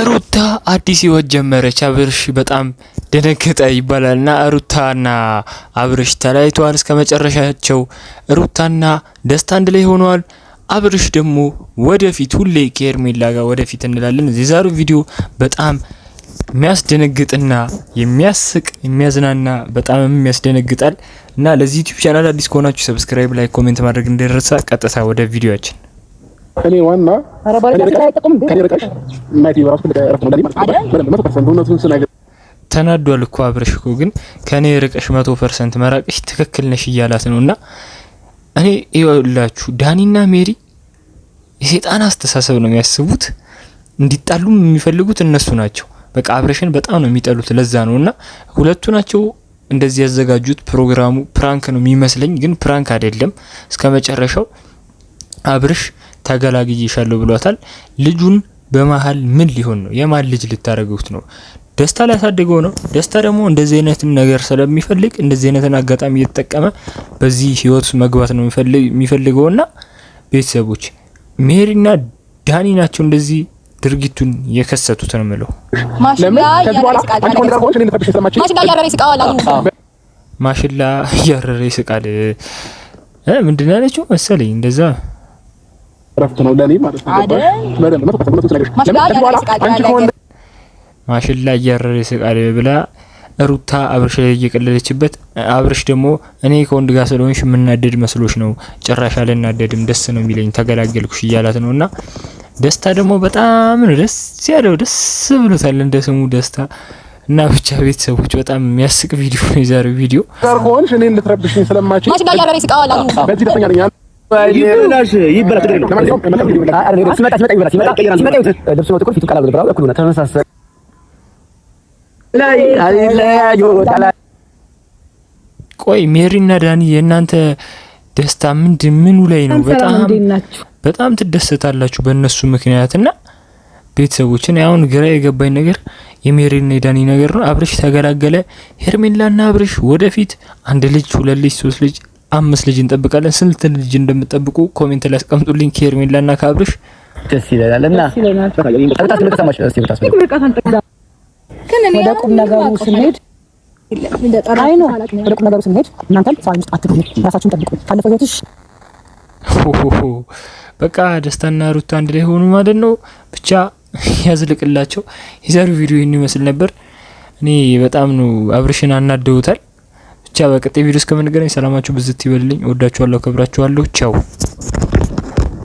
ሩታ አዲስ ህይወት ጀመረች። አብርሽ በጣም ደነገጠ ይባላልና ሩታና አብርሽ ተለያይተዋል እስከመጨረሻቸው። ሩታና ደስታ አንድ ላይ ሆነዋል። አብርሽ ደግሞ ወደፊት ሁሌ ከሄርሜላ ጋር ወደፊት እንላለን። የዛሬው ቪዲዮ በጣም የሚያስደነግጥና የሚያስቅ የሚያዝናና በጣም የሚያስደነግጣል እና ለዚህ ዩቲዩብ ቻናል አዲስ ከሆናችሁ ሰብስክራይብ፣ ላይክ፣ ኮሜንት ማድረግ እንዳይረሳ። ቀጥታ ወደ ቪዲዮአችን እኔ ዋና ተናዷል እኮ አብርሽ እኮ ግን ከኔ ርቀሽ 100% መራቅሽ ትክክል ነሽ እያላት ነውና እኔ ይኸውላችሁ ዳኒና ሜሪ የሰይጣን አስተሳሰብ ነው የሚያስቡት። እንዲጣሉም የሚፈልጉት እነሱ ናቸው። በቃ አብርሽን በጣም ነው የሚጠሉት። ለዛ ነውና ሁለቱ ናቸው እንደዚህ ያዘጋጁት። ፕሮግራሙ ፕራንክ ነው የሚመስለኝ፣ ግን ፕራንክ አይደለም። እስከመጨረሻው አብርሽ ተገላግዬሻለሁ ብሏታል። ልጁን በመሃል ምን ሊሆን ነው? የማን ልጅ ልታረጉት ነው? ደስታ ሊያሳድገው ነው። ደስታ ደግሞ እንደዚህ አይነትን ነገር ስለሚፈልግ እንደዚህ አይነትን አጋጣሚ እየተጠቀመ በዚህ ህይወት መግባት ነው የሚፈልገውና ቤተሰቦች ሜሪና ዳኒ ናቸው እንደዚህ ድርጊቱን የከሰቱት ነው የምለው። ማሽላ ያረረ ይስቃል ምንድን ነው ያለችው መሰለኝ እንደዛ ረፍት ነው ለኔ ማለት ነው አይደል? ማሽላ ያረረ ይስቃል ብላ ሩታ አብርሽ እየቀለለችበት፣ አብርሽ ደግሞ እኔ ከወንድ ጋር ስለሆንሽ የምናደድ መስሎሽ ነው፣ ጭራሽ አልናደድም፣ ደስ ነው የሚለኝ፣ ተገላገልኩሽ እያላት ነውና ደስታ ደግሞ በጣም ደስ ያለው ደስ ብሎታል እንደ ስሙ ደስታ እና ብቻ ቤተሰቦች በጣም የሚያስቅ ቪዲዮ ነው የዛሬው ቪዲዮ። ሆንሽ እኔ ልትረብሽኝ ስለማችኝ ማሽላ ያረረ ይስቃል በዚህ ደስተኛ ነኝ። ይብላሽ ይብላ ትግሬ ነው ቆይ ሜሪና ዳኒ የእናንተ ደስታ ምኑ ላይ ነው? በጣም ትደሰታላችሁ በእነሱ ምክንያትና ቤተሰቦችን አሁን ግራ የገባኝ ነገር የሜሪና የዳኒ ነገር ነው። አብርሽ ተገላገለ። ሄርሜላና አብርሽ ወደፊት አንድ ልጅ፣ ሁለት ልጅ፣ ሶስት ልጅ፣ 5 ልጅ እንጠብቃለን። ስንት ልጅ እንደምትጠብቁ ኮሜንት ላይ አስቀምጡልኝ። ከሄርሜላና ከአብርሽ ደስ ይላልና ወደ ቁም ነገሩ ስንሄድ እናንተም ሳይንስ አትግቡ፣ ራሳችሁን ጠብቁ። ካለፈው ህይወትሽ በቃ ደስታና ሩታ አንድ ላይ ሆኑ ማለት ነው። ብቻ ያዝልቅላቸው። የዛሬው ቪዲዮ ይህን ይመስል ነበር። እኔ በጣም ነው አብርሽን አናደውታል። ብቻ በቀጣይ ቪዲዮ እስከምንገናኝ ሰላማችሁ ብዝት ይበልልኝ። ወዳችኋለሁ፣ ከብራችኋለሁ። ቻው